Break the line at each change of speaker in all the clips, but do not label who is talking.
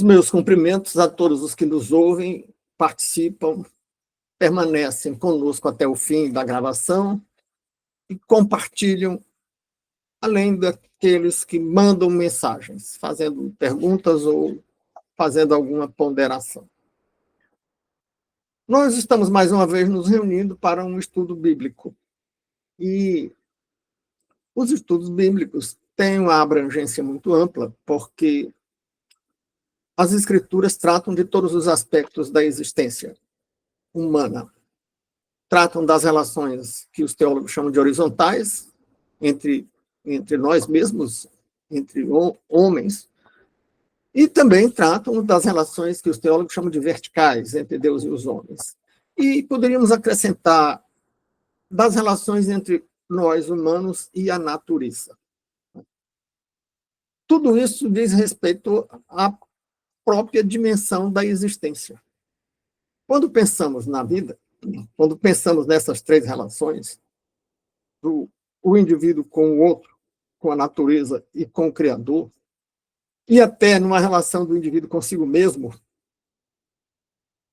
Os meus cumprimentos a todos os que nos ouvem, participam, permanecem conosco até o fim da gravação e compartilham, além daqueles que mandam mensagens, fazendo perguntas ou fazendo alguma ponderação. Nós estamos, mais uma vez, nos reunindo para um estudo bíblico. E os estudos bíblicos têm uma abrangência muito ampla, porque as Escrituras tratam de todos os aspectos da existência humana. Tratam das relações que os teólogos chamam de horizontais, entre nós mesmos, entre homens, e também tratam das relações que os teólogos chamam de verticais, entre Deus e os homens. E poderíamos acrescentar das relações entre nós, humanos, e a natureza. Tudo isso diz respeito à própria dimensão da existência. Quando pensamos na vida, quando pensamos nessas três relações, o indivíduo com o outro, com a natureza e com o Criador, e até numa relação do indivíduo consigo mesmo,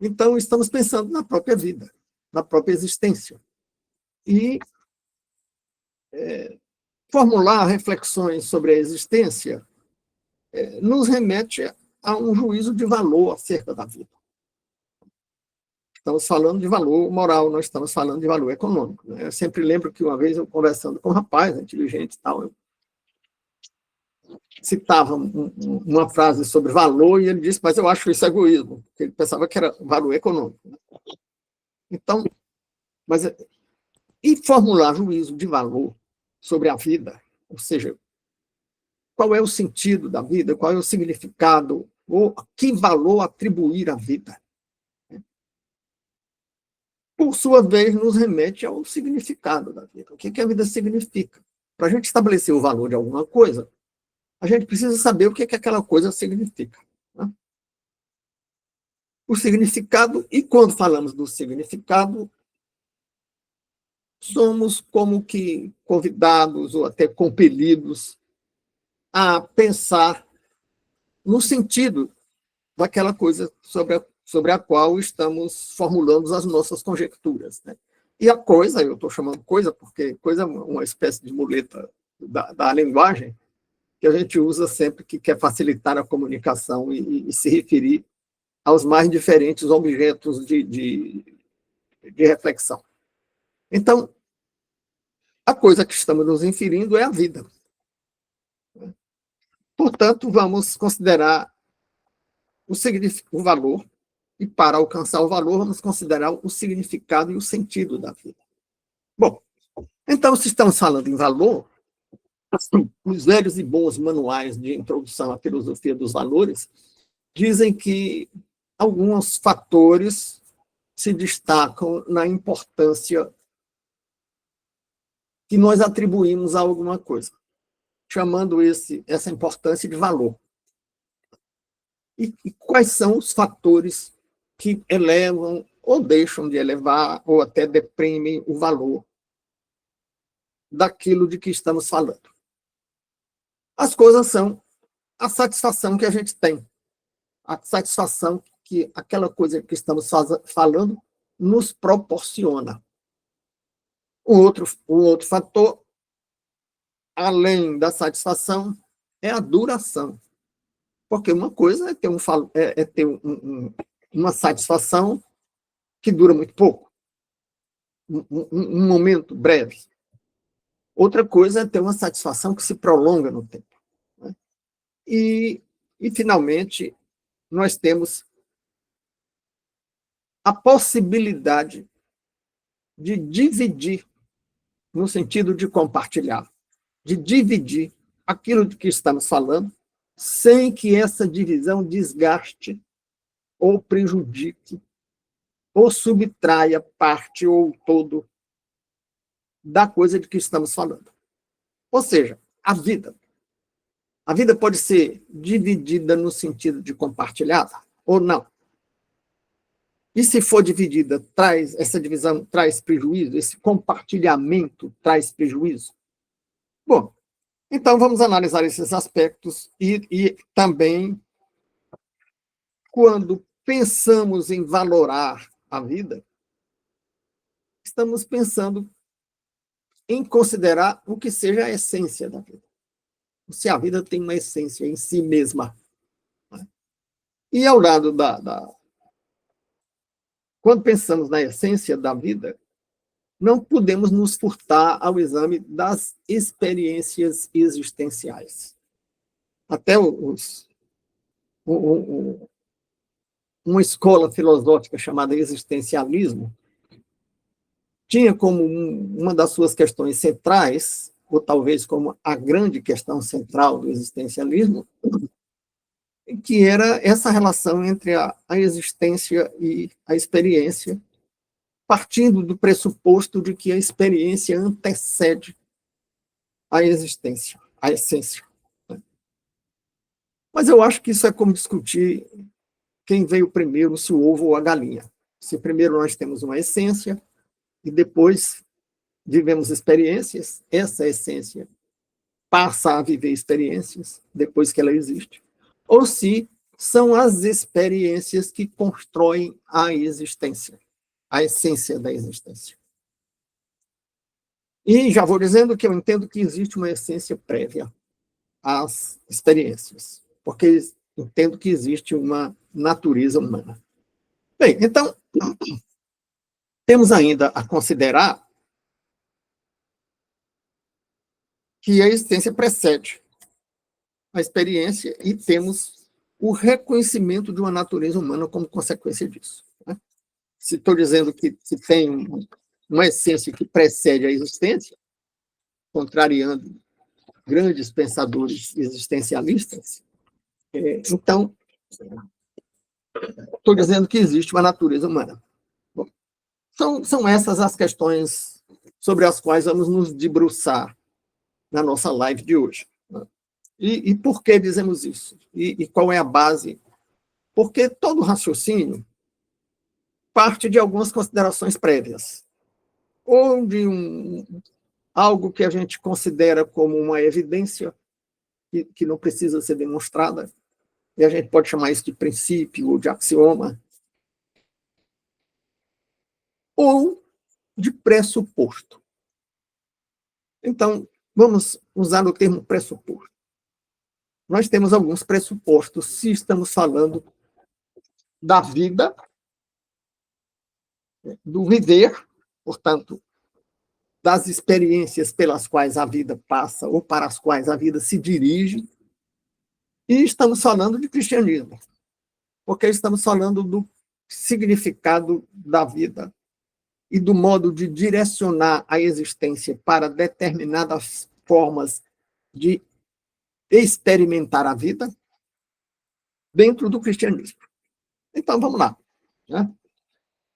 então estamos pensando na própria vida, na própria existência. E formular reflexões sobre a existência nos remete a um juízo de valor acerca da vida. Estamos falando de valor moral, não estamos falando de valor econômico. Né? Eu sempre lembro que uma vez eu conversando com um rapaz inteligente e tal, eu citava uma frase sobre valor e ele disse, mas eu acho isso egoísmo, porque ele pensava que era valor econômico. Né? Então, e formular juízo de valor sobre a vida, ou seja, qual é o sentido da vida, qual é o significado, ou que valor atribuir à vida. Por sua vez, nos remete ao significado da vida. O que a vida significa? Para a gente estabelecer o valor de alguma coisa, a gente precisa saber o que aquela coisa significa. Né? O significado, e quando falamos do significado, somos como que convidados ou até compelidos a pensar no sentido daquela coisa sobre a qual estamos formulando as nossas conjecturas. Né? E a coisa, eu estou chamando coisa porque coisa é uma espécie de muleta da linguagem que a gente usa sempre que quer facilitar a comunicação e se referir aos mais diferentes objetos de reflexão. Então, a coisa que estamos nos inferindo é a vida. Portanto, vamos considerar o valor, e para alcançar o valor, vamos considerar o significado e o sentido da vida. Bom, então, se estamos falando em valor, os velhos e bons manuais de introdução à filosofia dos valores dizem que alguns fatores se destacam na importância que nós atribuímos a alguma coisa, chamando essa importância de valor. E quais são os fatores que elevam ou deixam de elevar ou até deprimem o valor daquilo de que estamos falando? As coisas são a satisfação que a gente tem, a satisfação que aquela coisa que estamos falando nos proporciona. Um outro fator, além da satisfação, é a duração. Porque uma coisa é ter uma satisfação que dura muito pouco, um momento breve. Outra coisa é ter uma satisfação que se prolonga no tempo. Né? E, finalmente, nós temos a possibilidade de dividir, no sentido de compartilhar, de dividir aquilo de que estamos falando, sem que essa divisão desgaste ou prejudique ou subtraia parte ou todo da coisa de que estamos falando. Ou seja, a vida pode ser dividida no sentido de compartilhada ou não. E se for dividida, essa divisão traz prejuízo? Esse compartilhamento traz prejuízo? Bom, então vamos analisar esses aspectos e também quando pensamos em valorar a vida, estamos pensando em considerar o que seja a essência da vida. Se a vida tem uma essência em si mesma. E ao lado quando pensamos na essência da vida, não podemos nos furtar ao exame das experiências existenciais. Até uma escola filosófica chamada existencialismo tinha como uma das suas questões centrais, ou talvez como a grande questão central do existencialismo, que era essa relação entre a existência e a experiência, partindo do pressuposto de que a experiência antecede a existência, a essência. Mas eu acho que isso é como discutir quem veio primeiro, se o ovo ou a galinha. Se primeiro nós temos uma essência e depois vivemos experiências, essa essência passa a viver experiências depois que ela existe, ou se são as experiências que constroem a existência, a essência da existência. E já vou dizendo que eu entendo que existe uma essência prévia às experiências, porque entendo que existe uma natureza humana. Bem, então, temos ainda a considerar que a existência precede a experiência e temos o reconhecimento de uma natureza humana como consequência disso. Né? Se estou dizendo que tem uma essência que precede a existência, contrariando grandes pensadores existencialistas, então, estou dizendo que existe uma natureza humana. Bom, são essas as questões sobre as quais vamos nos debruçar na nossa live de hoje. E por que dizemos isso? E qual é a base? Porque todo raciocínio parte de algumas considerações prévias, ou de algo que a gente considera como uma evidência, que não precisa ser demonstrada, e a gente pode chamar isso de princípio ou de axioma, ou de pressuposto. Então, vamos usar o termo pressuposto. Nós temos alguns pressupostos se estamos falando da vida, do viver, portanto, das experiências pelas quais a vida passa ou para as quais a vida se dirige, e estamos falando de cristianismo, porque estamos falando do significado da vida e do modo de direcionar a existência para determinadas formas de experimentar a vida dentro do cristianismo. Então, vamos lá. Né?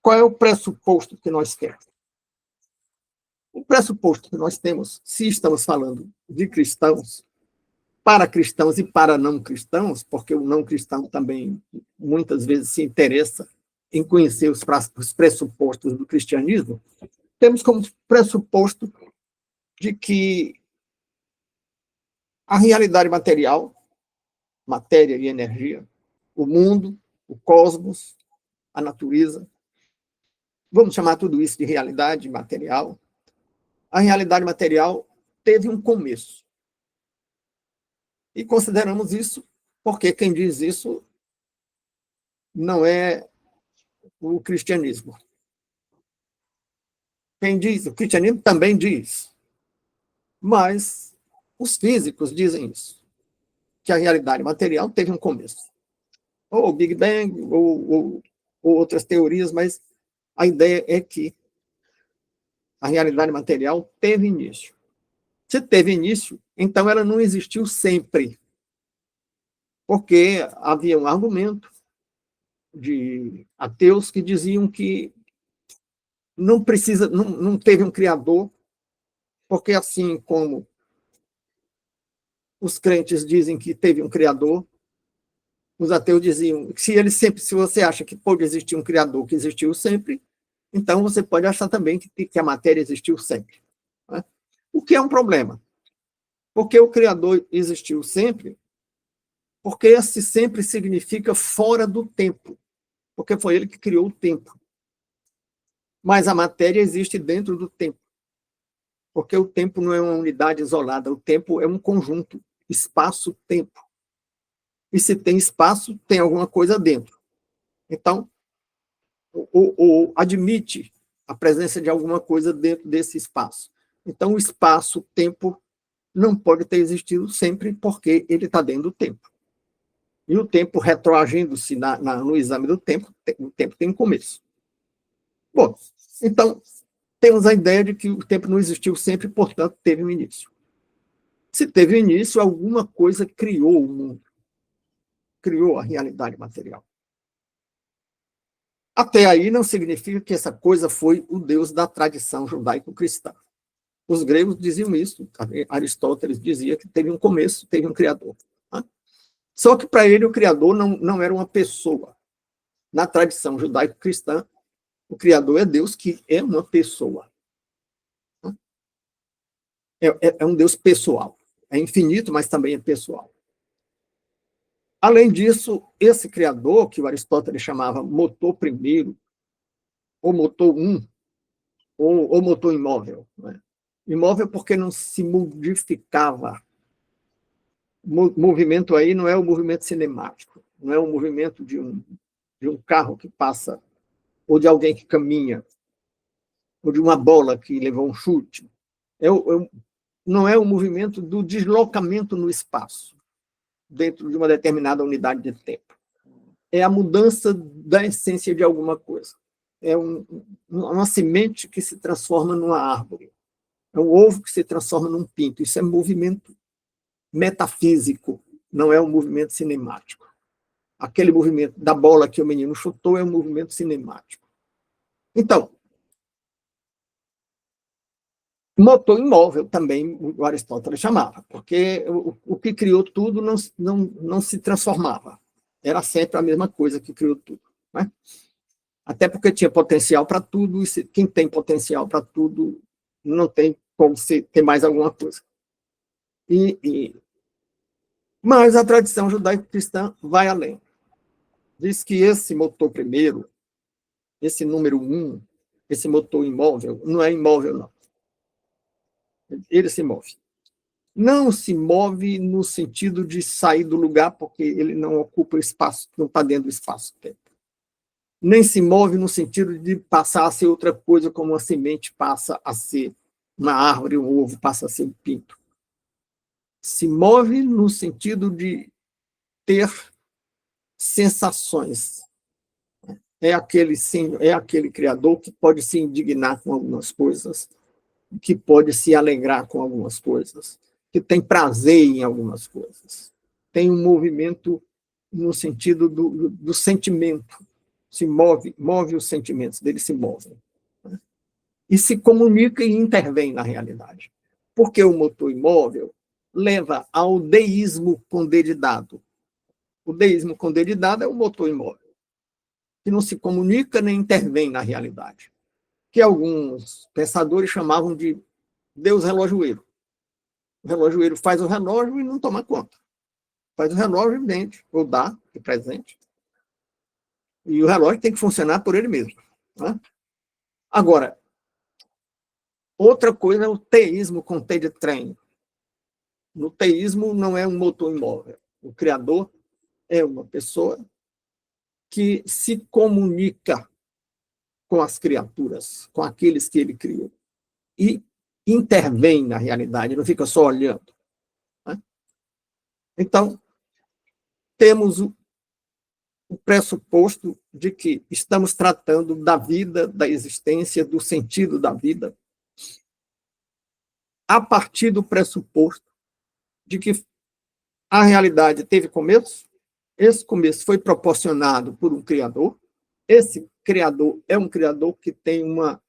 Qual é o pressuposto que nós temos? O pressuposto que nós temos, se estamos falando de cristãos, para cristãos e para não cristãos, porque o não cristão também muitas vezes se interessa em conhecer os pressupostos do cristianismo, temos como pressuposto de que a realidade material, matéria e energia, o mundo, o cosmos, a natureza, vamos chamar tudo isso de realidade material, a realidade material teve um começo. E consideramos isso porque quem diz isso não é o cristianismo. Quem diz, o cristianismo também diz, mas os físicos dizem isso, que a realidade material teve um começo. Ou o Big Bang, ou outras teorias, mas a ideia é que a realidade material teve início. Se teve início, então ela não existiu sempre, porque havia um argumento de ateus que diziam que não teve um criador, porque assim como os crentes dizem que teve um criador, os ateus diziam que se você acha que pode existir um criador que existiu sempre, então você pode achar também que a matéria existiu sempre. Né? O que é um problema? Porque o criador existiu sempre, porque esse sempre significa fora do tempo, porque foi ele que criou o tempo. Mas a matéria existe dentro do tempo, porque o tempo não é uma unidade isolada, o tempo é um conjunto, espaço-tempo. E se tem espaço, tem alguma coisa dentro. Então, admite a presença de alguma coisa dentro desse espaço. Então, o espaço-tempo não pode ter existido sempre, porque ele está dentro do tempo. E o tempo retroagindo-se no exame do tempo, o tempo tem um começo. Bom, então, temos a ideia de que o tempo não existiu sempre, portanto, teve um início. Se teve um início, alguma coisa criou o mundo, criou a realidade material. Até aí não significa que essa coisa foi o Deus da tradição judaico-cristã. Os gregos diziam isso, Aristóteles dizia que teve um começo, teve um criador. Né? Só que para ele o criador não era uma pessoa. Na tradição judaico-cristã, o criador é Deus, que é uma pessoa. Né? É um Deus pessoal. É infinito, mas também é pessoal. Além disso, esse criador, que o Aristóteles chamava motor primeiro, ou motor um, ou motor imóvel. Né? Imóvel porque não se modificava. Movimento aí não é o movimento cinemático, não é o movimento de um carro que passa, ou de alguém que caminha, ou de uma bola que levou um chute. Não é o movimento do deslocamento no espaço, dentro de uma determinada unidade de tempo. É a mudança da essência de alguma coisa. É uma semente que se transforma numa árvore. É um ovo que se transforma num pinto. Isso é movimento metafísico, não é um movimento cinemático. Aquele movimento da bola que o menino chutou é um movimento cinemático. Então, motor imóvel também o Aristóteles chamava, porque o que criou tudo não se transformava. Era sempre a mesma coisa que criou tudo. Né? Até porque tinha potencial para tudo, e quem tem potencial para tudo não tem como ter mais alguma coisa. Mas a tradição judaico-cristã vai além. Diz que esse motor primeiro, esse número um, esse motor imóvel, não é imóvel, não. Ele se move. Não se move no sentido de sair do lugar, porque ele não ocupa o espaço, não está dentro do espaço-tempo. Nem se move no sentido de passar a ser outra coisa, como a semente passa a ser uma árvore, um ovo passa a ser um pinto. Se move no sentido de ter sensações. É aquele criador que pode se indignar com algumas coisas, que pode se alegrar com algumas coisas, que tem prazer em algumas coisas. Tem um movimento no sentido do sentimento. Se move os sentimentos dele se movem. Né? E se comunica e intervém na realidade. Porque o motor imóvel leva ao deísmo com D de dado. O deísmo com D de dado é o motor imóvel, que não se comunica nem intervém na realidade, que alguns pensadores chamavam de Deus relojoeiro. O relojoeiro faz o relógio e não toma conta. Faz o relógio e vende, ou dá, de presente. E o relógio tem que funcionar por ele mesmo. Né? Agora, outra coisa é o teísmo com T de trem. No teísmo não é um motor imóvel. O criador é uma pessoa que se comunica com as criaturas, com aqueles que ele criou. E intervém na realidade, não fica só olhando. Né? Então, temos o pressuposto de que estamos tratando da vida, da existência, do sentido da vida, a partir do pressuposto de que a realidade teve começo, esse começo foi proporcionado por um criador, esse criador é um criador que tem uma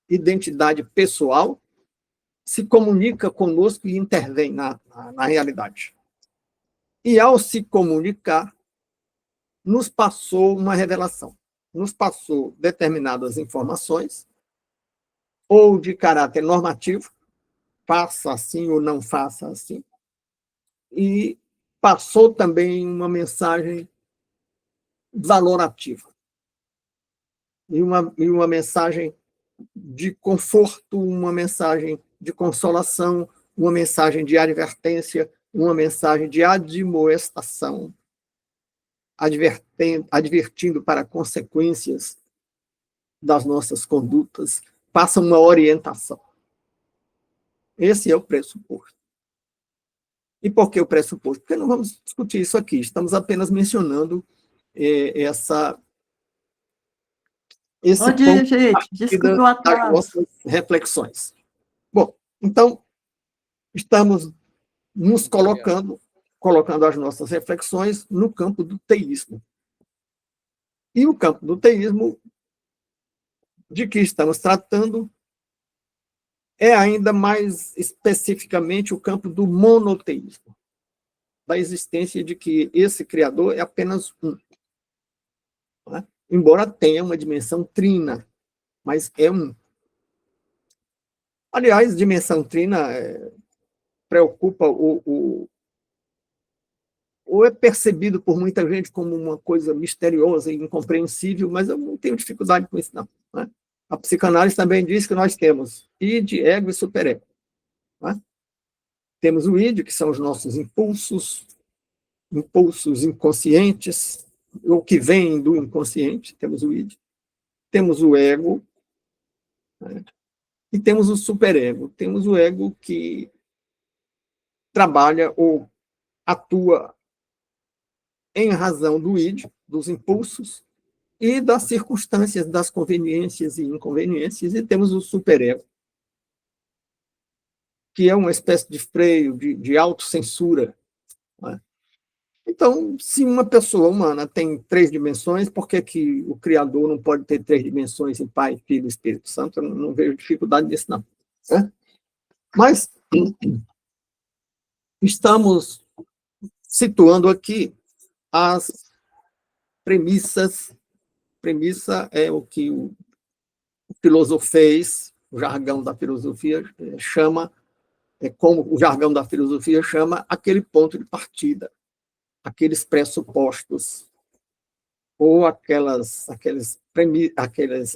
identidade pessoal, se comunica conosco e intervém na realidade. E, ao se comunicar, nos passou uma revelação, nos passou determinadas informações, ou de caráter normativo, faça assim ou não faça assim, e passou também uma mensagem valorativa e uma mensagem de conforto, uma mensagem de consolação, uma mensagem de advertência, uma mensagem de admoestação, advertindo para consequências das nossas condutas, passa uma orientação. Esse é o pressuposto. E por que o pressuposto? Porque não vamos discutir isso aqui, estamos apenas mencionando esse
Bom dia,
ponto
gente. Desculpe o
das
atraso.
nossas reflexões. Bom, então, estamos nos colocando as nossas reflexões no campo do teísmo. E o campo do teísmo, de que estamos tratando, é ainda mais especificamente o campo do monoteísmo, da existência de que esse Criador é apenas um. Né? Embora tenha uma dimensão trina, mas é um. Aliás, dimensão trina preocupa ou é percebido por muita gente como uma coisa misteriosa e incompreensível, mas eu não tenho dificuldade com isso, não. Né? A psicanálise também diz que nós temos id, ego e superego. Né? Temos o id, que são os nossos impulsos inconscientes, ou que vêm do inconsciente, temos o id. Temos o ego, né? E temos o superego. Temos o ego que trabalha ou atua em razão do id, dos impulsos, e das circunstâncias, das conveniências e inconveniências, e temos o superego, que é uma espécie de freio, de autocensura. Né? Então, se uma pessoa humana tem 3 dimensões, por que o Criador não pode ter 3 dimensões em Pai, Filho e Espírito Santo? Eu não vejo dificuldade nisso, não. Né? Mas estamos situando aqui as premissas. Premissa é o que o filosofês, o jargão da filosofia chama, como o jargão da filosofia chama, aquele ponto de partida, aqueles pressupostos, ou aqueles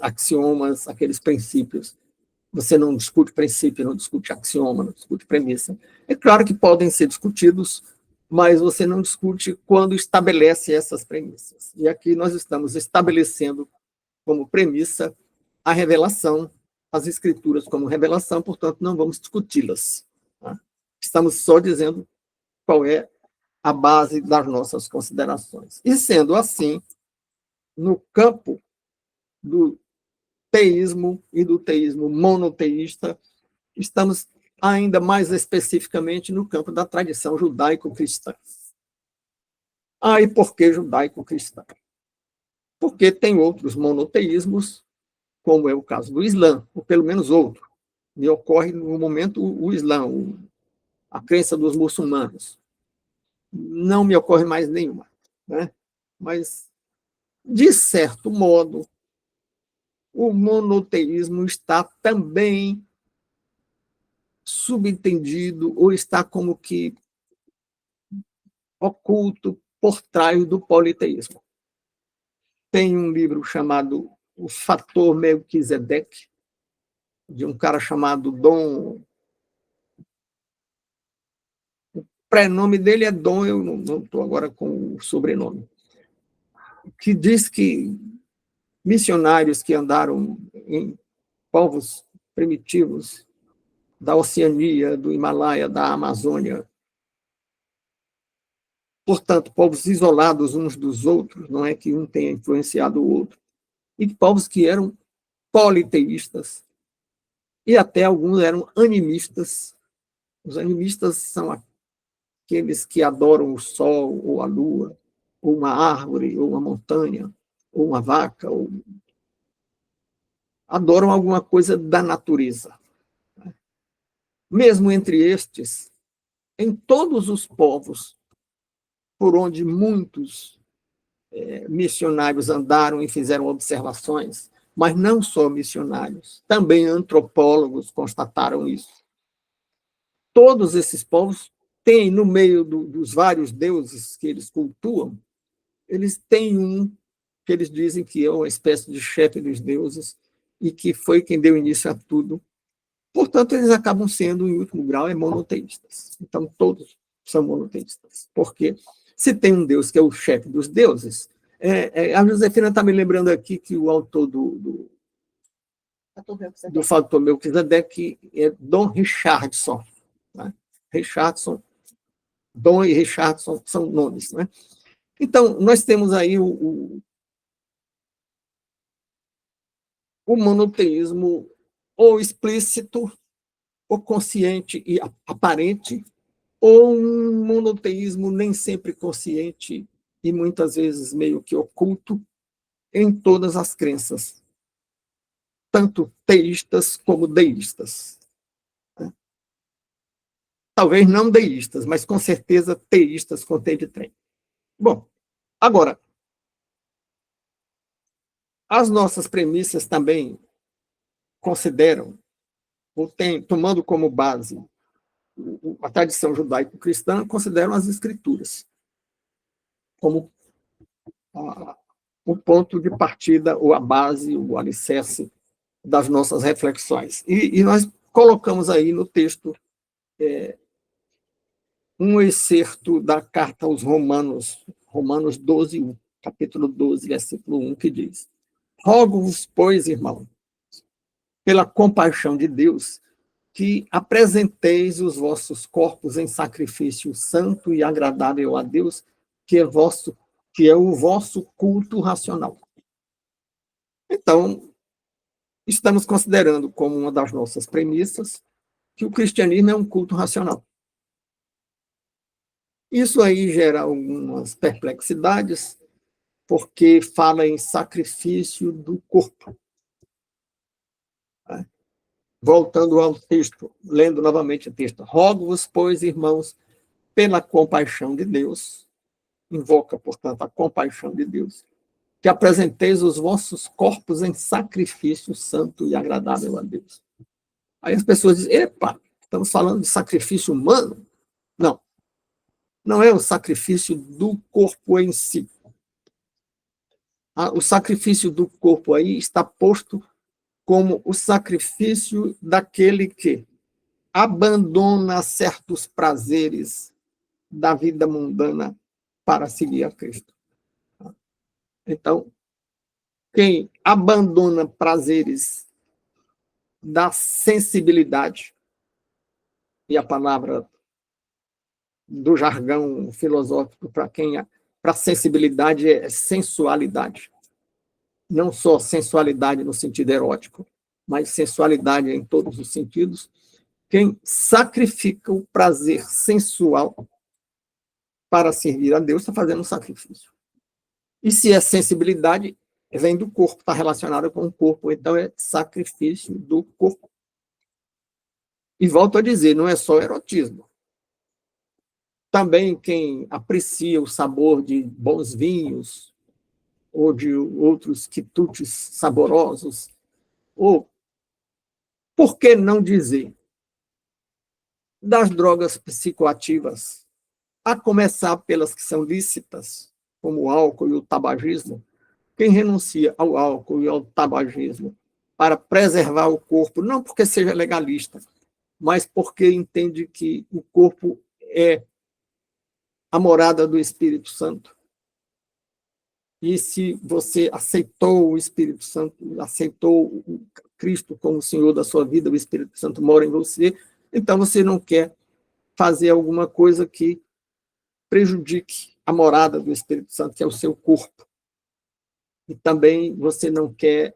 axiomas, aqueles princípios. Você não discute princípio, não discute axioma, não discute premissa. É claro que podem ser discutidos, mas você não discute quando estabelece essas premissas. E aqui nós estamos estabelecendo como premissa a revelação, as escrituras como revelação, portanto, não vamos discuti-las. Tá? Estamos só dizendo qual é a base das nossas considerações. E, sendo assim, no campo do teísmo e do teísmo monoteísta, estamos ainda mais especificamente no campo da tradição judaico-cristã. E por que judaico-cristã? Porque tem outros monoteísmos, como é o caso do Islã, ou pelo menos outro. Me ocorre no momento o Islã, a crença dos muçulmanos. Não me ocorre mais nenhuma. Né? Mas, de certo modo, o monoteísmo está também subentendido ou está como que oculto por trás do politeísmo. Tem um livro chamado O Fator Melquisedeque, de um cara chamado Dom. O prenome dele é Dom, eu não estou agora com o sobrenome, que diz que missionários que andaram em povos primitivos da Oceania, do Himalaia, da Amazônia, portanto, povos isolados uns dos outros, não é que um tenha influenciado o outro, e povos que eram politeístas, e até alguns eram animistas. Os animistas são aqueles que adoram o sol, ou a lua, ou uma árvore, ou uma montanha, ou uma vaca, ou adoram alguma coisa da natureza. Mesmo entre estes, em todos os povos por onde muitos missionários andaram e fizeram observações, mas não só missionários, também antropólogos constataram isso. Todos esses povos tem, no meio dos vários deuses que eles cultuam, eles têm um que eles dizem que é uma espécie de chefe dos deuses e que foi quem deu início a tudo. Portanto, eles acabam sendo, em último grau, monoteístas. Então, todos são monoteístas. Porque se tem um Deus que é o chefe dos deuses, a Josefina está me lembrando aqui que o autor do Fato Melquisedeque é Dom Richardson. Né? Richardson, Dom e Richardson são nomes. Né? Então, nós temos aí o monoteísmo ou explícito, ou consciente e aparente, ou um monoteísmo nem sempre consciente e muitas vezes meio que oculto em todas as crenças, tanto teístas como deístas. Talvez não deístas, mas com certeza teístas com T de trem. Bom, agora, as nossas premissas também consideram, ou tomando como base a tradição judaico-cristã, consideram as escrituras como o ponto de partida, ou a base, o alicerce das nossas reflexões. E nós colocamos aí no texto um excerto da carta aos Romanos, Romanos 12, 1, capítulo 12, versículo 1, que diz: Rogo-vos, pois, irmão, pela compaixão de Deus, que apresenteis os vossos corpos em sacrifício santo e agradável a Deus, que é o vosso culto racional. Então, estamos considerando como uma das nossas premissas que o cristianismo é um culto racional. Isso aí gera algumas perplexidades, porque fala em sacrifício do corpo. Voltando ao texto, lendo novamente o texto. Rogo-vos, pois, irmãos, pela compaixão de Deus, invoca, portanto, a compaixão de Deus, que apresenteis os vossos corpos em sacrifício santo e agradável a Deus. Aí as pessoas dizem, epa, estamos falando de sacrifício humano? Não. Não é o sacrifício do corpo em si. O sacrifício do corpo aí está posto como o sacrifício daquele que abandona certos prazeres da vida mundana para seguir a Cristo. Então, quem abandona prazeres da sensibilidade, e a palavra do jargão filosófico para sensibilidade é sensualidade. Não só sensualidade no sentido erótico, mas sensualidade em todos os sentidos. Quem sacrifica o prazer sensual para servir a Deus está fazendo um sacrifício. E se é sensibilidade, vem do corpo, está relacionado com o corpo, então é sacrifício do corpo. E volto a dizer, não é só erotismo. Também quem aprecia o sabor de bons vinhos, ou de outros quitutes saborosos, ou, por que não dizer, das drogas psicoativas, a começar pelas que são lícitas, como o álcool e o tabagismo. Quem renuncia ao álcool e ao tabagismo para preservar o corpo, não porque seja legalista, mas porque entende que o corpo é a morada do Espírito Santo. E se você aceitou o Espírito Santo, aceitou o Cristo como o Senhor da sua vida, o Espírito Santo mora em você, então você não quer fazer alguma coisa que prejudique a morada do Espírito Santo, que é o seu corpo. E também você não quer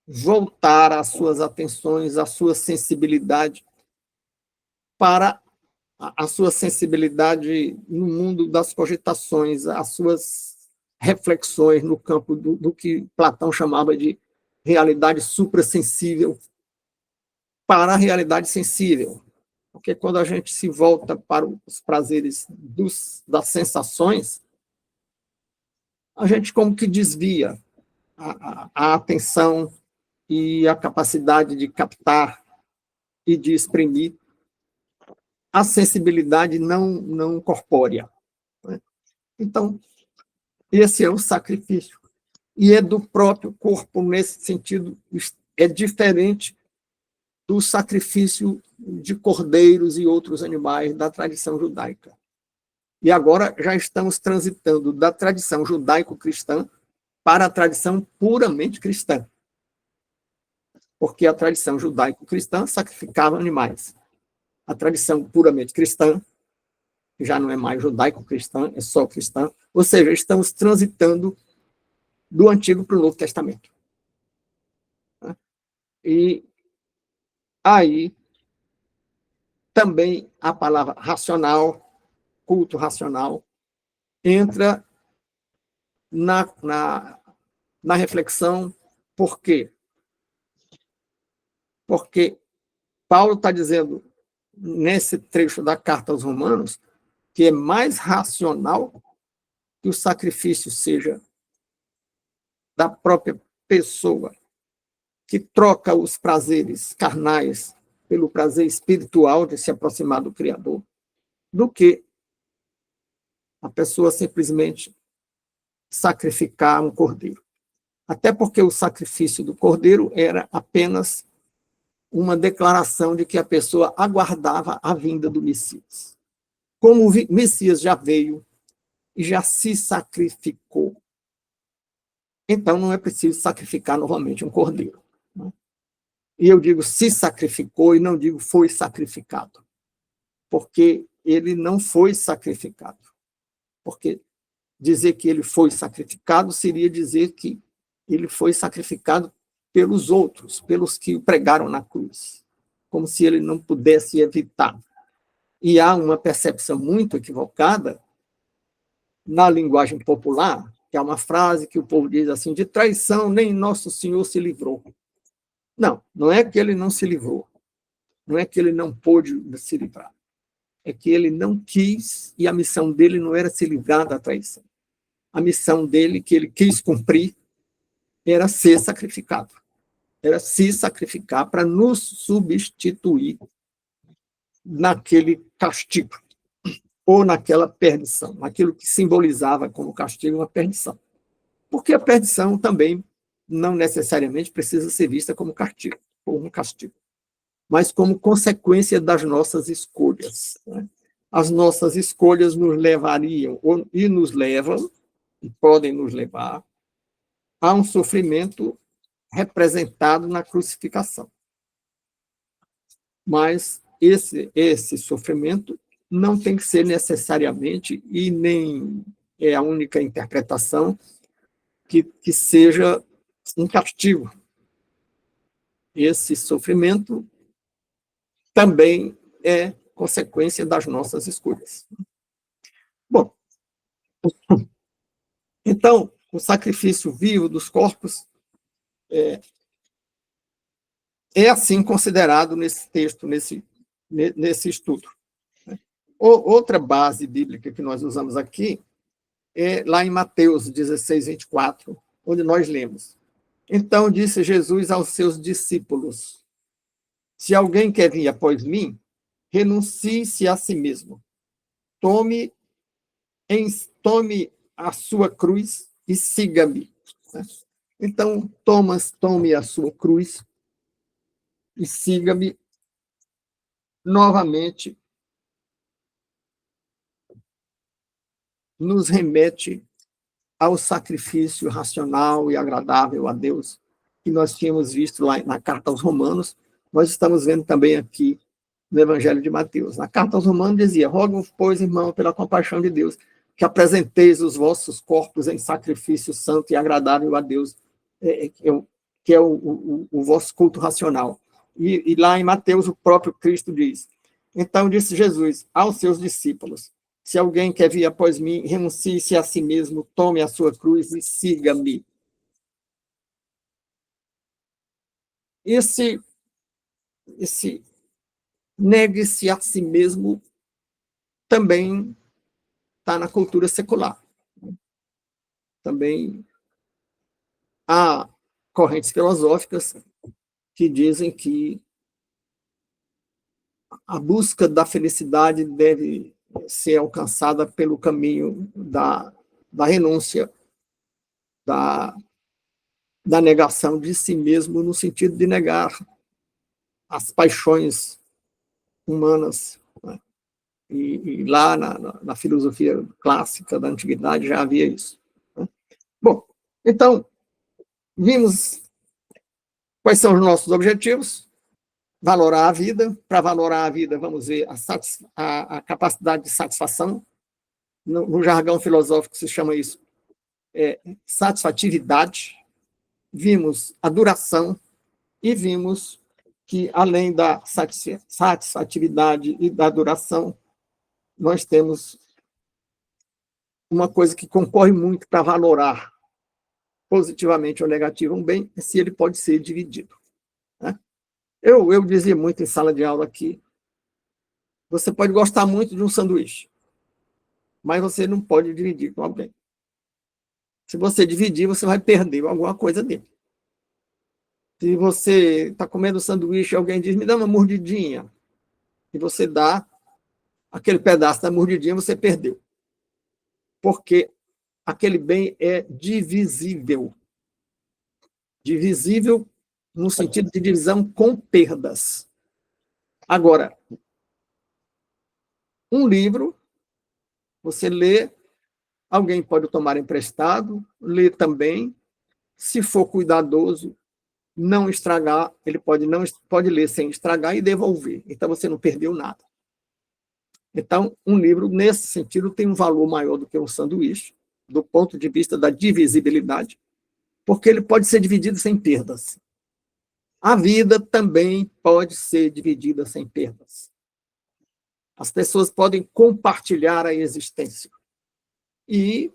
voltar as suas atenções, a sua sensibilidade para a sua sensibilidade no mundo das cogitações, as suas reflexões no campo do que Platão chamava de realidade suprassensível para a realidade sensível. Porque quando a gente se volta para os prazeres das sensações, a gente como que desvia a atenção e a capacidade de captar e de exprimir a sensibilidade não corpórea, né? Então, esse é o sacrifício. E é do próprio corpo, nesse sentido, é diferente do sacrifício de cordeiros e outros animais da tradição judaica. E agora já estamos transitando da tradição judaico-cristã para a tradição puramente cristã, porque a tradição judaico-cristã sacrificava animais. A tradição puramente cristã já não é mais judaico-cristã, é só cristã. Ou seja, estamos transitando do Antigo para o Novo Testamento. E aí também a palavra racional, culto racional, entra na reflexão. Por quê? Porque Paulo está dizendo, nesse trecho da carta aos Romanos, que é mais racional que o sacrifício seja da própria pessoa, que troca os prazeres carnais pelo prazer espiritual de se aproximar do Criador, do que a pessoa simplesmente sacrificar um cordeiro. Até porque o sacrifício do cordeiro era apenas uma declaração de que a pessoa aguardava a vinda do Messias. Como o Messias já veio e já se sacrificou, então não é preciso sacrificar novamente um cordeiro. E eu digo se sacrificou e não digo foi sacrificado, porque ele não foi sacrificado. Porque dizer que ele foi sacrificado seria dizer que ele foi sacrificado pelos outros, pelos que o pregaram na cruz, como se ele não pudesse evitar. E há uma percepção muito equivocada na linguagem popular, que é uma frase que o povo diz assim, de traição nem Nosso Senhor se livrou. Não, não é que ele não se livrou, não é que ele não pôde se livrar, é que ele não quis e a missão dele não era se livrar da traição. A missão dele, que ele quis cumprir, era ser sacrificado, era se sacrificar para nos substituir naquele castigo, ou naquela perdição, naquilo que simbolizava como castigo uma perdição. Porque a perdição também não necessariamente precisa ser vista como castigo, mas como consequência das nossas escolhas, né? As nossas escolhas nos levariam, e nos levam, e podem nos levar, a um sofrimento representado na crucificação. Mas esse sofrimento não tem que ser necessariamente, e nem é a única interpretação, que seja um castigo. Esse sofrimento também é consequência das nossas escolhas. Bom, então, o sacrifício vivo dos corpos é assim considerado nesse texto, nesse estudo. Outra base bíblica que nós usamos aqui é lá em Mateus 16, 24, onde nós lemos: então disse Jesus aos seus discípulos, se alguém quer vir após mim, renuncie-se a si mesmo, tome a sua cruz e siga-me. Então, tome a sua cruz e siga-me. Novamente nos remete ao sacrifício racional e agradável a Deus, que nós tínhamos visto lá na carta aos Romanos, nós estamos vendo também aqui no Evangelho de Mateus. Na carta aos Romanos dizia: rogo, pois, irmão, pela compaixão de Deus, que apresenteis os vossos corpos em sacrifício santo e agradável a Deus, que é o vosso culto racional. E lá em Mateus, o próprio Cristo diz: então disse Jesus aos seus discípulos, se alguém quer vir após mim, renuncie-se a si mesmo, tome a sua cruz e siga-me. Esse negue-se a si mesmo também está na cultura secular. Também há correntes filosóficas que dizem que a busca da felicidade deve ser alcançada pelo caminho da renúncia, da negação de si mesmo, no sentido de negar as paixões humanas, né? E lá na filosofia clássica da antiguidade já havia isso, né? Bom, então, vimos quais são os nossos objetivos: valorar a vida. Para valorar a vida, vamos ver a capacidade de satisfação. No jargão filosófico se chama isso satisfatividade. Vimos a duração e vimos que, além da satisfatividade e da duração, nós temos uma coisa que concorre muito para valorar positivamente ou negativamente um bem, é se ele pode ser dividido, né? Eu dizia muito em sala de aula que você pode gostar muito de um sanduíche, mas você não pode dividir com alguém. Se você dividir, você vai perder alguma coisa dele. Se você está comendo sanduíche e alguém diz, me dá uma mordidinha, e você dá aquele pedaço da mordidinha, você perdeu. Porque aquele bem é divisível. Divisível no sentido de divisão com perdas. Agora, um livro, você lê, alguém pode tomar emprestado, lê também, se for cuidadoso, não estragar, ele pode ler sem estragar e devolver. Então, você não perdeu nada. Então, um livro, nesse sentido, tem um valor maior do que um sanduíche, do ponto de vista da divisibilidade, porque ele pode ser dividido sem perdas. A vida também pode ser dividida sem perdas. As pessoas podem compartilhar a existência. E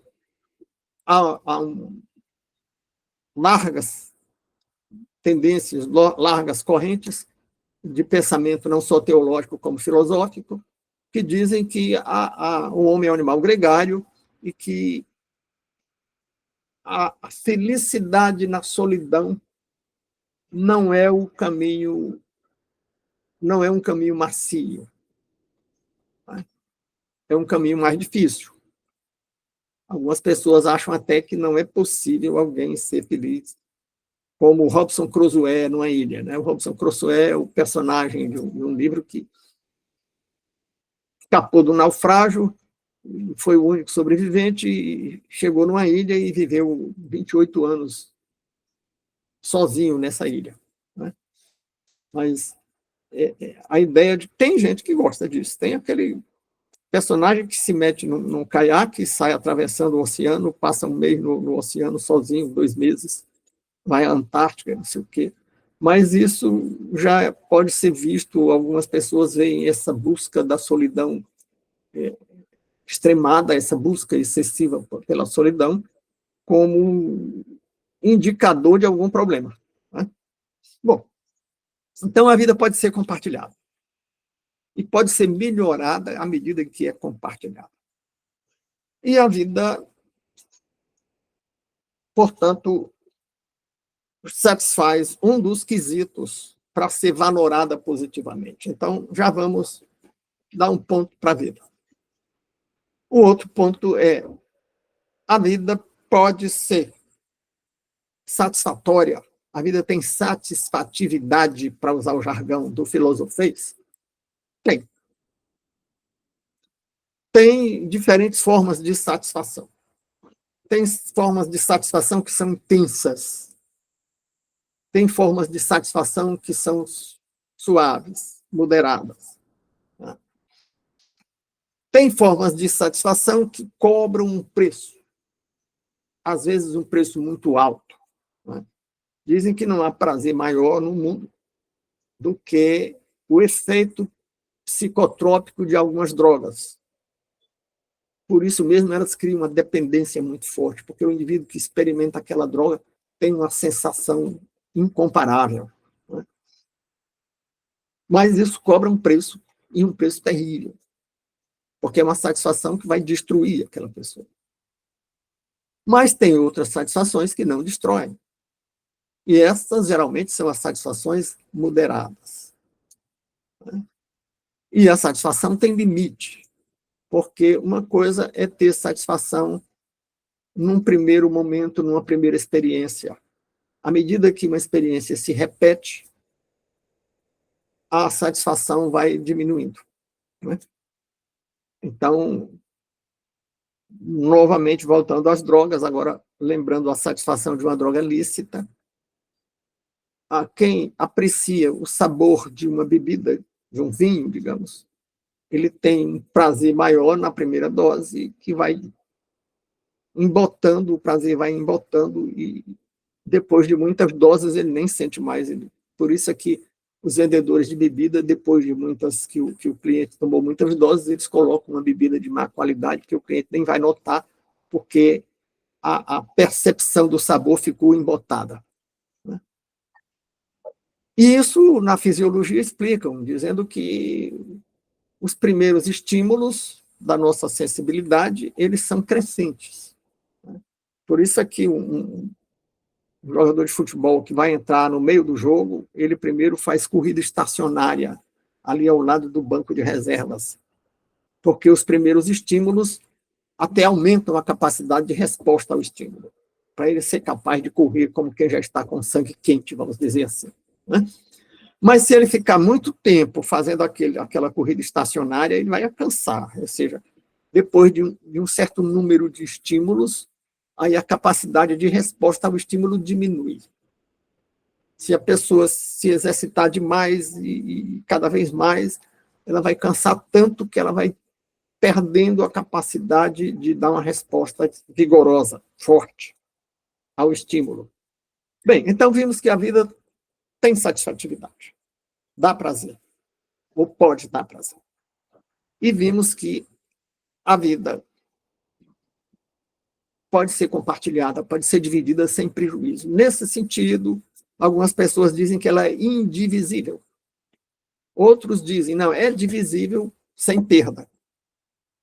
há largas tendências, largas correntes de pensamento, não só teológico como filosófico, que dizem que o homem é um animal gregário e que a felicidade na solidão não é o caminho, não é um caminho macio, tá? É um caminho mais difícil. Algumas pessoas acham até que não é possível alguém ser feliz, como o Robinson Crusoe numa ilha, né? O Robinson Crusoe é o personagem de um livro que escapou do naufrágio, foi o único sobrevivente e chegou numa ilha e viveu 28 anos sozinho nessa ilha, né? Mas a ideia de... Tem gente que gosta disso. Tem aquele personagem que se mete num caiaque, sai atravessando o oceano, passa um mês no oceano sozinho, 2 meses, vai à Antártica, não sei o quê. Mas isso já pode ser visto, algumas pessoas veem essa busca da solidão extremada, essa busca excessiva pela solidão, como um indicador de algum problema, né? Bom, então a vida pode ser compartilhada. E pode ser melhorada à medida que é compartilhada. E a vida, portanto, satisfaz um dos quesitos para ser valorada positivamente. Então, já vamos dar um ponto para a vida. O outro ponto é: a vida pode ser satisfatória, a vida tem satisfatividade, para usar o jargão do filosofês? Tem. Tem diferentes formas de satisfação. Tem formas de satisfação que são intensas. Tem formas de satisfação que são suaves, moderadas, né? Tem formas de satisfação que cobram um preço, às vezes um preço muito alto, né? Dizem que não há prazer maior no mundo do que o efeito psicotrópico de algumas drogas. Por isso mesmo, elas criam uma dependência muito forte, porque o indivíduo que experimenta aquela droga tem uma sensação incomparável, né? Mas isso cobra um preço, e um preço terrível, porque é uma satisfação que vai destruir aquela pessoa. Mas tem outras satisfações que não destroem. E essas, geralmente, são as satisfações moderadas, né? E a satisfação tem limite, porque uma coisa é ter satisfação num primeiro momento, numa primeira experiência. À medida que uma experiência se repete, a satisfação vai diminuindo, né? Então, novamente, voltando às drogas, agora lembrando a satisfação de uma droga lícita, a quem aprecia o sabor de uma bebida, de um vinho, digamos, ele tem um prazer maior na primeira dose, que vai embotando, o prazer vai embotando, e depois de muitas doses ele nem sente mais. Por isso é que os vendedores de bebida, depois de muitas que o cliente tomou muitas doses, eles colocam uma bebida de má qualidade, que o cliente nem vai notar, porque a percepção do sabor ficou embotada, né? E isso, na fisiologia, explicam, dizendo que os primeiros estímulos da nossa sensibilidade, eles são crescentes, né? Por isso é que um jogador de futebol que vai entrar no meio do jogo, ele primeiro faz corrida estacionária, ali ao lado do banco de reservas, porque os primeiros estímulos até aumentam a capacidade de resposta ao estímulo, para ele ser capaz de correr como quem já está com sangue quente, vamos dizer assim, né? Mas se ele ficar muito tempo fazendo aquela corrida estacionária, ele vai cansar, ou seja, depois de um certo número de estímulos, aí a capacidade de resposta ao estímulo diminui. Se a pessoa se exercitar demais e cada vez mais, ela vai cansar tanto que ela vai perdendo a capacidade de dar uma resposta vigorosa, forte ao estímulo. Bem, então vimos que a vida tem satisfatividade, dá prazer, ou pode dar prazer. E vimos que a vida pode ser compartilhada, pode ser dividida sem prejuízo. Nesse sentido, algumas pessoas dizem que ela é indivisível. Outros dizem, não, é divisível sem perda.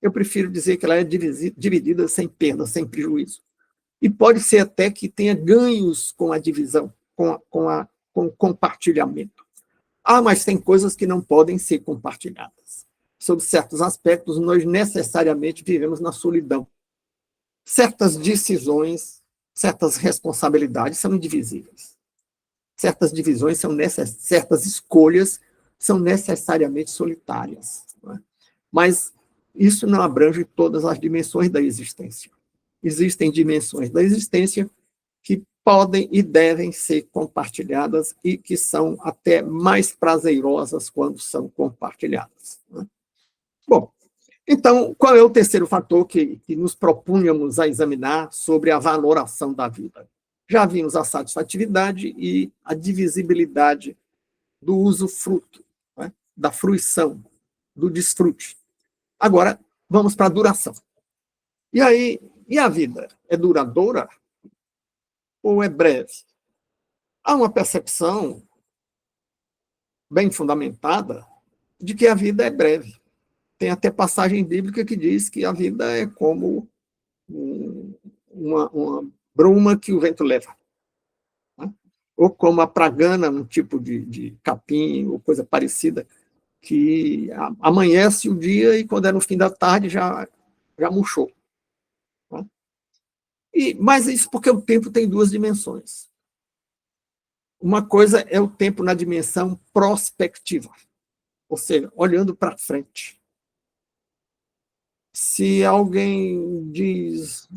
Eu prefiro dizer que ela é dividida sem perda, sem prejuízo. E pode ser até que tenha ganhos com a divisão, com o compartilhamento. Ah, mas tem coisas que não podem ser compartilhadas. Sob certos aspectos, nós necessariamente vivemos na solidão. Certas decisões, certas responsabilidades são indivisíveis. Certas divisões certas escolhas são necessariamente solitárias, não é? Mas isso não abrange todas as dimensões da existência. Existem dimensões da existência que podem e devem ser compartilhadas e que são até mais prazerosas quando são compartilhadas, não é? Bom, então, qual é o terceiro fator que nos propunhamos a examinar sobre a valoração da vida? Já vimos a satisfatividade e a divisibilidade do usufruto, né? Da fruição, do desfrute. Agora, vamos para a duração. E aí, e a vida? É duradoura ou é breve? Há uma percepção bem fundamentada de que a vida é breve. Tem até passagem bíblica que diz que a vida é como uma bruma que o vento leva, né? Ou como a pragana, um tipo de capim ou coisa parecida, que amanhece o dia e quando é no fim da tarde já murchou, né? Mas isso porque o tempo tem duas dimensões. Uma coisa é o tempo na dimensão prospectiva, ou seja, olhando para frente. Se alguém diz,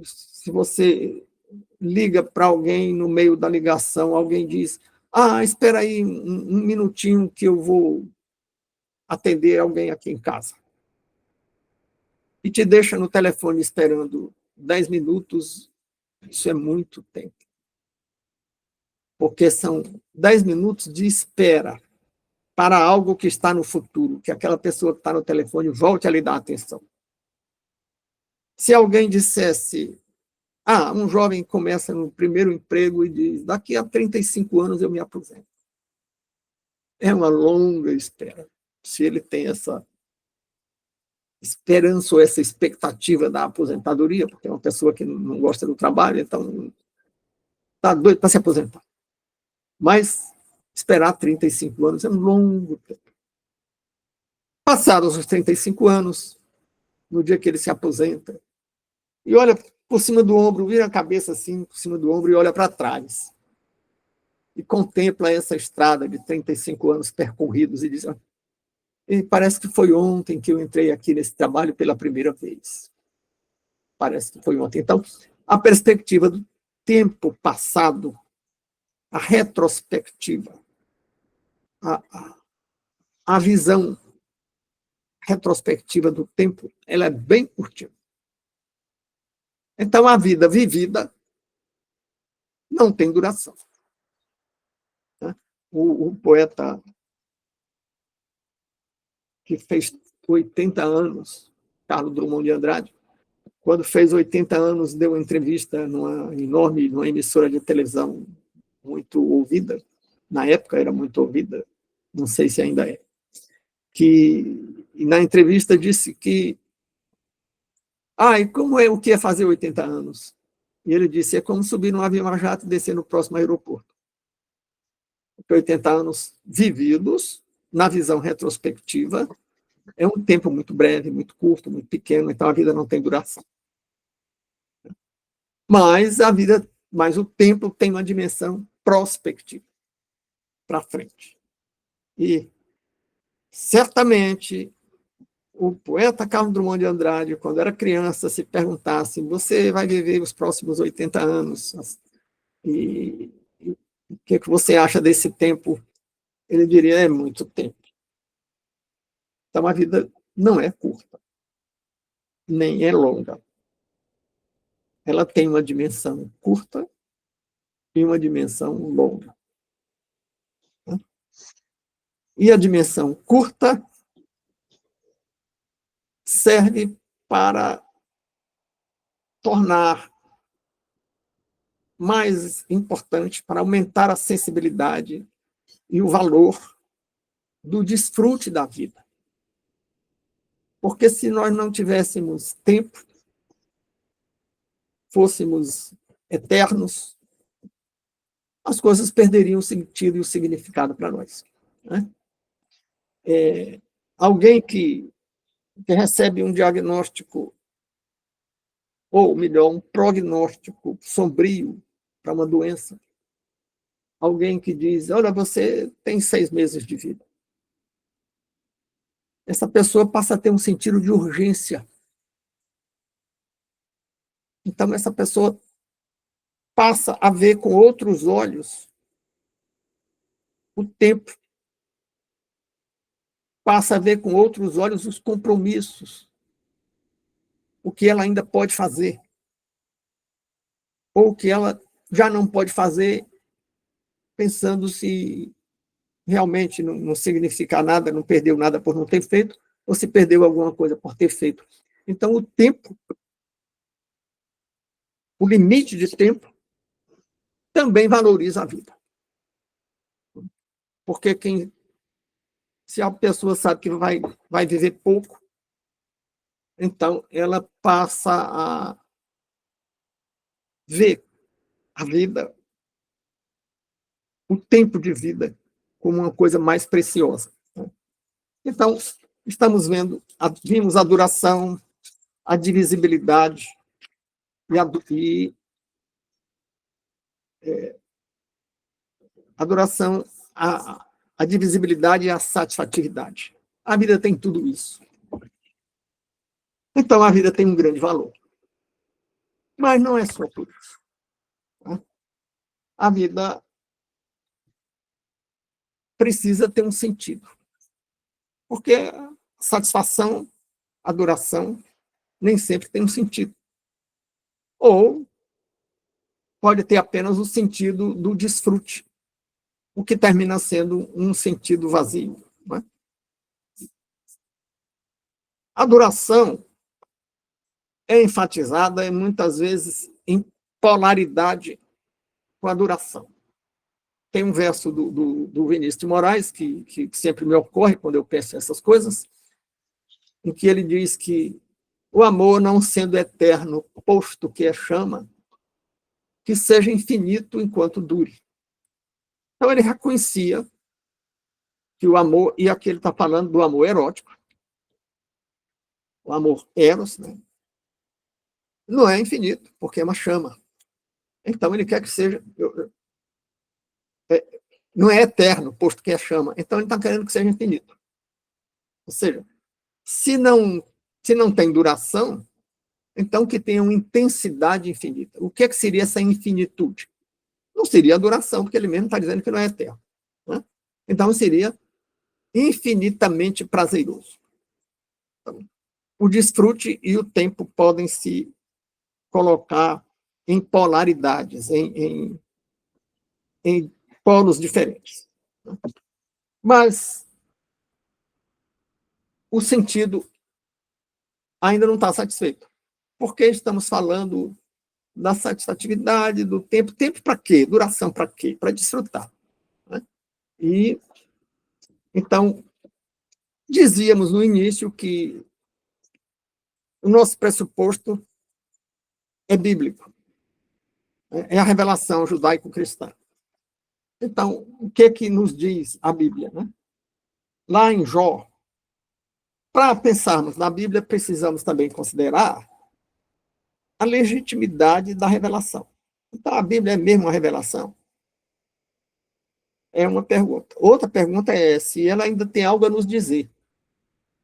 se você liga para alguém no meio da ligação, alguém diz, espera aí um minutinho que eu vou atender alguém aqui em casa. E te deixa no telefone esperando 10 minutos, isso é muito tempo. Porque são 10 minutos de espera para algo que está no futuro, que aquela pessoa que está no telefone volte a lhe dar atenção. Se alguém dissesse, um jovem começa no primeiro emprego e diz, daqui a 35 anos eu me aposento. É uma longa espera. Se ele tem essa esperança ou essa expectativa da aposentadoria, porque é uma pessoa que não gosta do trabalho, então está doido para se aposentar. Mas esperar 35 anos é um longo tempo. Passados os 35 anos, no dia que ele se aposenta, e olha por cima do ombro, vira a cabeça assim, por cima do ombro, e olha para trás. E contempla essa estrada de 35 anos percorridos e diz: e parece que foi ontem que eu entrei aqui nesse trabalho pela primeira vez. Parece que foi ontem. Então, a perspectiva do tempo passado, a retrospectiva, a visão retrospectiva do tempo, ela é bem curtinha. Então, a vida vivida não tem duração. O poeta que fez 80 anos, Carlos Drummond de Andrade, quando fez 80 anos, deu uma entrevista numa emissora de televisão muito ouvida, na época era muito ouvida, não sei se ainda é, e na entrevista disse que e como é o que é fazer 80 anos? E ele disse, é como subir num avião a jato e descer no próximo aeroporto. Porque 80 anos vividos, na visão retrospectiva, é um tempo muito breve, muito curto, muito pequeno, então a vida não tem duração. Mas o tempo tem uma dimensão prospectiva, para frente. E, certamente, o poeta Carlos Drummond de Andrade, quando era criança, se perguntasse, você vai viver os próximos 80 anos, e o que você acha desse tempo? Ele diria, é muito tempo. Então, a vida não é curta, nem é longa. Ela tem uma dimensão curta e uma dimensão longa. E a dimensão curta serve para tornar mais importante, para aumentar a sensibilidade e o valor do desfrute da vida. Porque se nós não tivéssemos tempo, fôssemos eternos, as coisas perderiam o sentido e o significado para nós. Né? Alguém que recebe um diagnóstico, ou melhor, um prognóstico sombrio para uma doença, alguém que diz, olha, você tem 6 meses de vida. Essa pessoa passa a ter um sentido de urgência. Então, essa pessoa passa a ver com outros olhos o tempo, passa a ver com outros olhos os compromissos, o que ela ainda pode fazer, ou o que ela já não pode fazer, pensando se realmente não significa nada, não perdeu nada por não ter feito, ou se perdeu alguma coisa por ter feito. Então, o tempo, o limite de tempo, também valoriza a vida. Porque se a pessoa sabe que vai viver pouco, então ela passa a ver a vida, o tempo de vida, como uma coisa mais preciosa. Então, vimos a duração, a divisibilidade a duração, a divisibilidade e a satisfatividade. A vida tem tudo isso. Então, a vida tem um grande valor. Mas não é só por isso. A vida precisa ter um sentido. Porque a satisfação, a duração, nem sempre tem um sentido. Ou pode ter apenas o sentido do desfrute, o que termina sendo um sentido vazio. Não é? A duração é enfatizada muitas vezes em polaridade com a duração. Tem um verso do Vinícius de Moraes, que sempre me ocorre quando eu penso essas coisas, em que ele diz que o amor, não sendo eterno, posto que é chama, que seja infinito enquanto dure. Então, ele reconhecia que o amor, e aqui ele está falando do amor erótico, o amor eros, né, não é infinito, porque é uma chama. Então, ele quer que seja... não é eterno, posto que é chama. Então, ele está querendo que seja infinito. Ou seja, se não tem duração, então que tenha uma intensidade infinita. O que é que seria essa infinitude? Não seria a duração, porque ele mesmo está dizendo que não é eterno, né? Então, seria infinitamente prazeroso. Então, o desfrute e o tempo podem se colocar em polaridades, em polos diferentes. Mas o sentido ainda não está satisfeito. Porque estamos falando da satisfatividade, do tempo. Tempo para quê? Duração para quê? Para desfrutar, né? E, então, dizíamos no início que o nosso pressuposto é bíblico, né? É a revelação judaico-cristã. Então, o que é que nos diz a Bíblia, né? Lá em Jó, para pensarmos na Bíblia, precisamos também considerar a legitimidade da revelação. Então, a Bíblia é mesmo uma revelação? É uma pergunta. Outra pergunta é se ela ainda tem algo a nos dizer.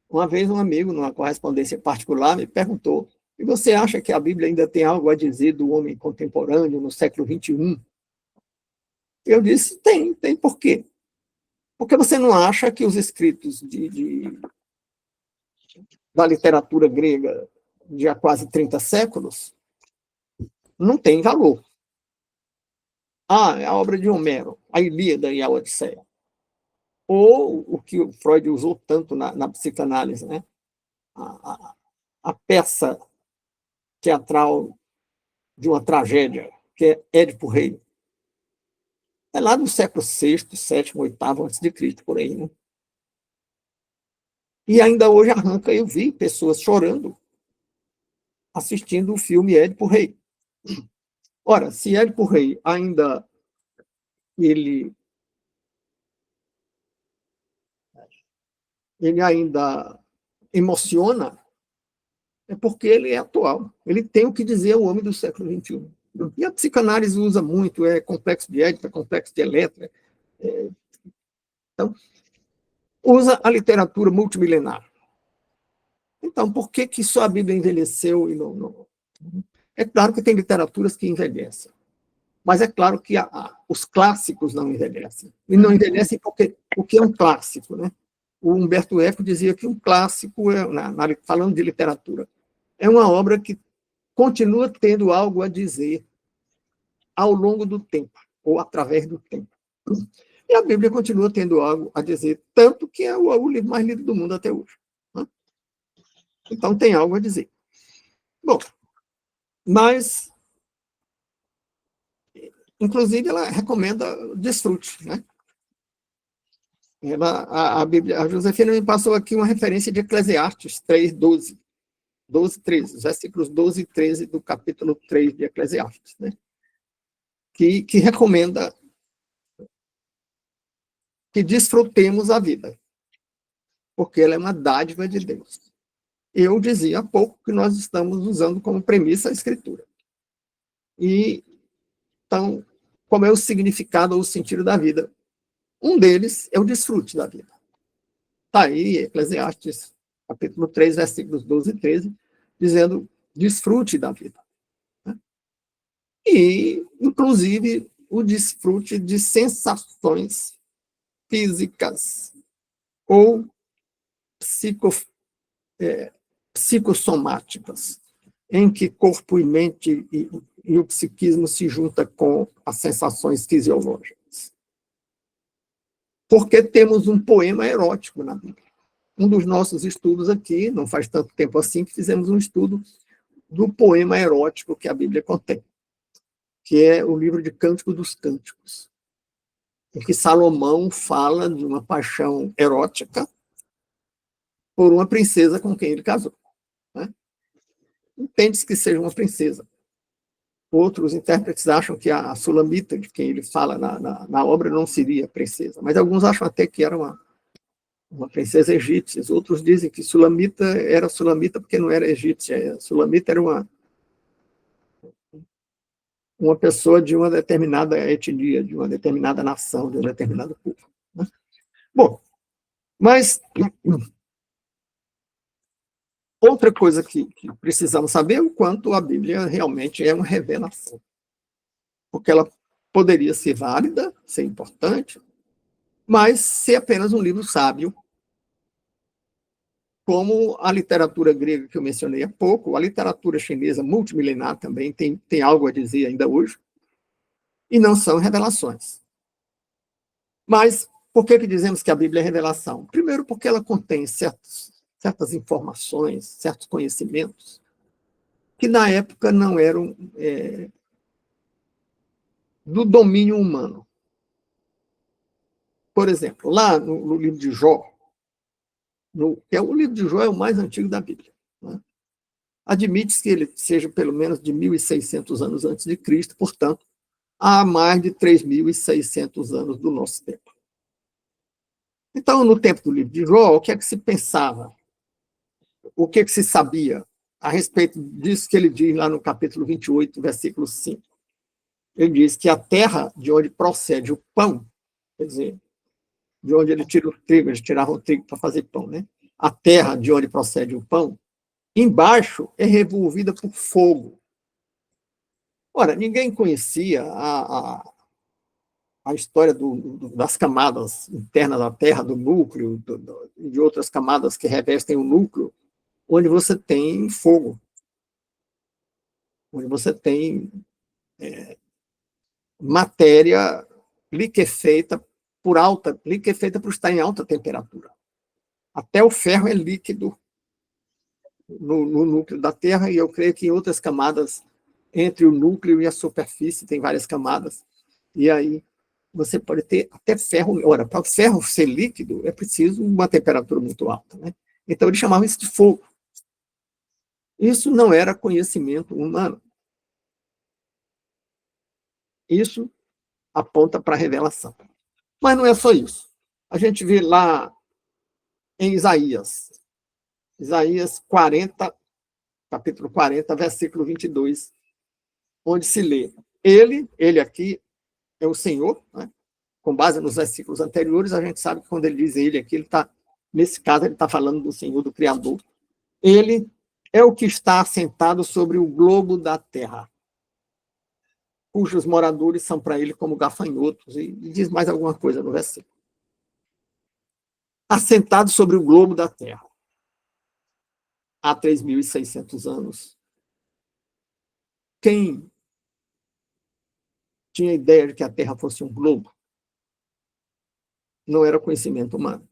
Uma vez um amigo, numa correspondência particular, me perguntou: e você acha que a Bíblia ainda tem algo a dizer do homem contemporâneo no século XXI? Eu disse: tem. Por quê? Porque você não acha que os escritos da literatura grega de há quase 30 séculos não têm valor? É a obra de Homero, a Ilíada e a Odisseia. Ou o que o Freud usou tanto na psicanálise, né? A peça teatral de uma tragédia, que é Édipo Rei. É lá do século VI, VII, VIII antes de Cristo, por aí, né? E ainda hoje arranca, eu vi pessoas chorando assistindo o filme Édipo Rei. Ora, se Édipo Rei ainda ele ainda emociona, é porque ele é atual. Ele tem o que dizer ao homem do século XXI. E a psicanálise usa muito, complexo de Édipo, complexo de Elétra. Então, usa a literatura multimilenar. Então, por que só a Bíblia envelheceu e não... É claro que tem literaturas que envelhecem, mas é claro que os clássicos não envelhecem. E não envelhecem porque o que é um clássico, né? O Humberto Eco dizia que um clássico, falando de literatura, é uma obra que continua tendo algo a dizer ao longo do tempo, ou através do tempo. E a Bíblia continua tendo algo a dizer, tanto que é o livro mais lido do mundo até hoje, né? Então, tem algo a dizer. Bom, mas, inclusive, ela recomenda desfrute, né? A Bíblia, a Josefina me passou aqui uma referência de Eclesiastes 3:12, 12, 13, os versículos 12 e 13 do capítulo 3 de Eclesiastes, né? Que recomenda que desfrutemos a vida, porque ela é uma dádiva de Deus. Eu dizia há pouco que nós estamos usando como premissa a Escritura. E, então, como é o significado ou o sentido da vida? Um deles é o desfrute da vida. Está aí, Eclesiastes, capítulo 3, versículos 12 e 13, dizendo, desfrute da vida, né? E, inclusive, o desfrute de sensações físicas ou psicossomáticas, em que corpo e mente e o psiquismo se juntam com as sensações fisiológicas. Porque temos um poema erótico na Bíblia. Um dos nossos estudos aqui, não faz tanto tempo assim, que fizemos um estudo do poema erótico que a Bíblia contém, que é o livro de Cântico dos Cânticos, em que Salomão fala de uma paixão erótica por uma princesa com quem ele casou, né? Entende-se que seja uma princesa. Outros intérpretes acham que a Sulamita, de quem ele fala na obra, não seria princesa, mas alguns acham até que era uma uma princesa egípcia. Outros dizem que Sulamita era Sulamita porque não era egípcia. Sulamita era uma pessoa de uma determinada etnia, de uma determinada nação, de um determinado povo. Né? Bom, mas outra coisa que precisamos saber é o quanto a Bíblia realmente é uma revelação. Porque ela poderia ser válida, ser importante, mas ser apenas um livro sábio, como a literatura grega que eu mencionei há pouco, a literatura chinesa multimilenar também tem algo a dizer ainda hoje, e não são revelações. Mas por que dizemos que a Bíblia é revelação? Primeiro, porque ela contém certas informações, certos conhecimentos, que na época não eram do domínio humano. Por exemplo, lá no livro de Jó, o livro de Jó é o mais antigo da Bíblia. Né? Admite-se que ele seja pelo menos de 1.600 anos antes de Cristo, portanto, há mais de 3.600 anos do nosso tempo. Então, no tempo do livro de Jó, o que é que se pensava? O que é que se sabia a respeito disso que ele diz lá no capítulo 28, versículo 5? Ele diz que a terra de onde procede o pão, quer dizer, de onde ele tira o trigo, eles tiravam o trigo para fazer pão, né? A terra de onde procede o pão, embaixo é revolvida por fogo. Ora, ninguém conhecia a história das camadas internas da Terra, do núcleo, de outras camadas que revestem o núcleo, onde você tem fogo, onde você tem matéria liquefeita liquefeita por estar em alta temperatura. Até o ferro é líquido no núcleo da Terra, e eu creio que em outras camadas, entre o núcleo e a superfície, tem várias camadas, e aí você pode ter até ferro. Ora, para o ferro ser líquido, é preciso uma temperatura muito alta. Né? Então, eles chamavam isso de fogo. Isso não era conhecimento humano. Isso aponta para a revelação. Mas não é só isso. A gente vê lá em Isaías 40, capítulo 40, versículo 22, onde se lê: ele aqui é o Senhor, né? Com base nos versículos anteriores, a gente sabe que quando ele diz ele aqui, nesse caso, ele está falando do Senhor, do Criador. Ele é o que está assentado sobre o globo da terra, cujos moradores são para ele como gafanhotos, e diz mais alguma coisa no versículo. Assentado sobre o globo da terra, há 3.600 anos. Quem tinha ideia de que a Terra fosse um globo? Não era conhecimento humano.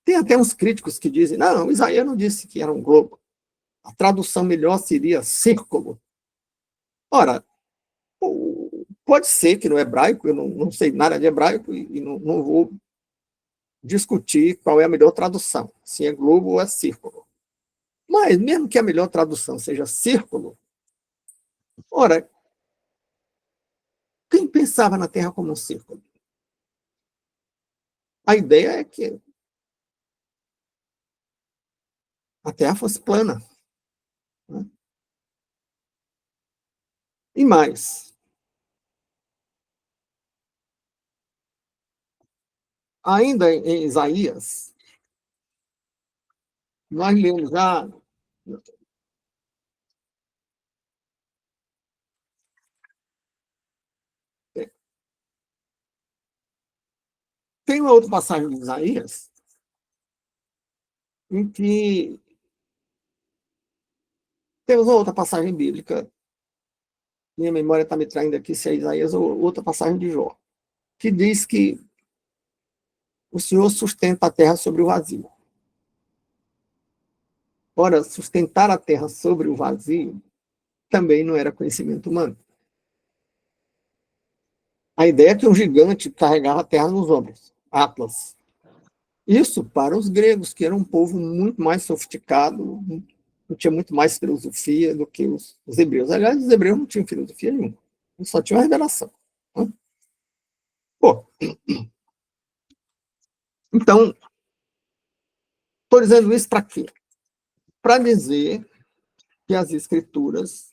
Tem até uns críticos que dizem, não, Isaías não disse que era um globo. A tradução melhor seria círculo. Ora, pode ser que no hebraico, eu não sei nada de hebraico e não vou discutir qual é a melhor tradução, se é globo ou é círculo. Mas, mesmo que a melhor tradução seja círculo, ora, quem pensava na Terra como um círculo? A ideia é que a Terra fosse plana. Né? E mais, ainda em Isaías, nós lemos já. Tem uma outra passagem de Isaías em que temos uma outra passagem bíblica, minha memória está me traindo aqui se é Isaías ou outra passagem de Jó, que diz que o Senhor sustenta a terra sobre o vazio. Ora, sustentar a terra sobre o vazio também não era conhecimento humano. A ideia é que um gigante carregava a terra nos ombros, Atlas. Isso para os gregos, que eram um povo muito mais sofisticado, tinha muito mais filosofia do que os hebreus. Aliás, os hebreus não tinham filosofia nenhuma, eles só tinham a revelação. Né? Pô, então, Estou dizendo isso para quê? Para dizer que as escrituras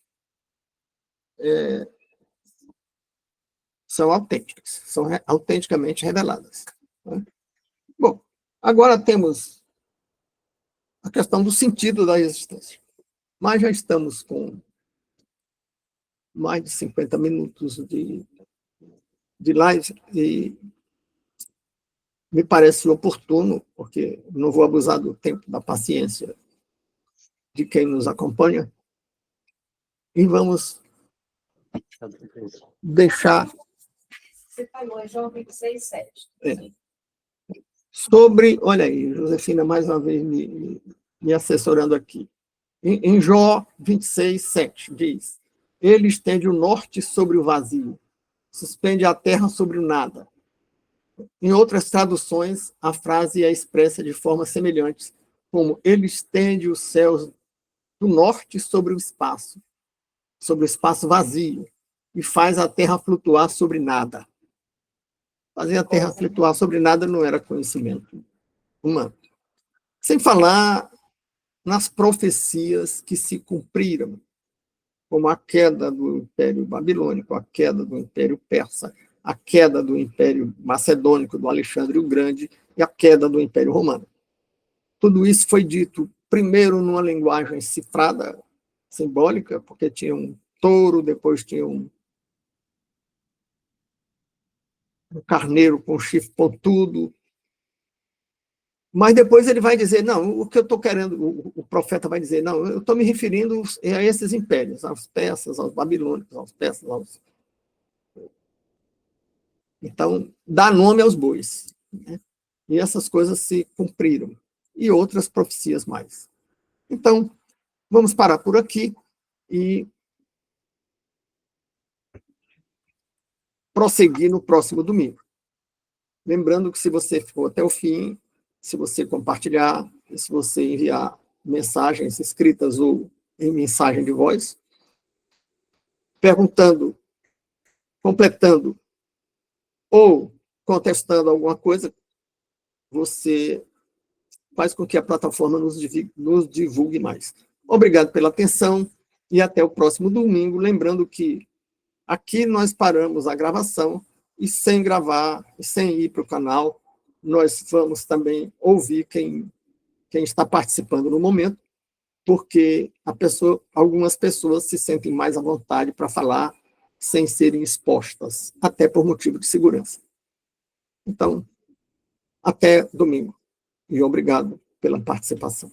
são autênticas, são autenticamente reveladas. Né? Bom, agora temos a questão do sentido da existência. Mas já estamos com mais de 50 minutos de live e me parece oportuno, porque não vou abusar do tempo, da paciência de quem nos acompanha, e vamos deixar...
Você falou, é João 26:7.
Sobre, olha aí, Josefina, mais uma vez me assessorando aqui. Em Jó 26:7, diz: Ele estende o norte sobre o vazio, suspende a terra sobre o nada. Em outras traduções, a frase é expressa de formas semelhantes, como ele estende os céus do norte sobre o espaço vazio, e faz a terra flutuar sobre nada. Fazer a terra flutuar sobre nada não era conhecimento humano. Sem falar nas profecias que se cumpriram, como a queda do Império Babilônico, a queda do Império Persa, a queda do Império Macedônico, do Alexandre o Grande, e a queda do Império Romano. Tudo isso foi dito primeiro numa linguagem cifrada, simbólica, porque tinha um touro, depois tinha um carneiro com chifre pontudo, mas depois ele vai dizer, não, o que eu estou querendo, o profeta vai dizer, não, eu estou me referindo a esses impérios, aos persas, aos babilônicos, aos persas, aos... Então, dá nome aos bois. Né? E essas coisas se cumpriram. E outras profecias mais. Então, vamos parar por aqui e prosseguir no próximo domingo. Lembrando que se você ficou até o fim, se você compartilhar, se você enviar mensagens escritas ou em mensagem de voz, perguntando, completando ou contestando alguma coisa, você faz com que a plataforma nos divulgue mais. Obrigado pela atenção e até o próximo domingo. Lembrando que aqui nós paramos a gravação e sem gravar, sem ir para o canal, nós vamos também ouvir quem está participando no momento, porque algumas pessoas se sentem mais à vontade para falar sem serem expostas, até por motivo de segurança. Então, até domingo. E obrigado pela participação.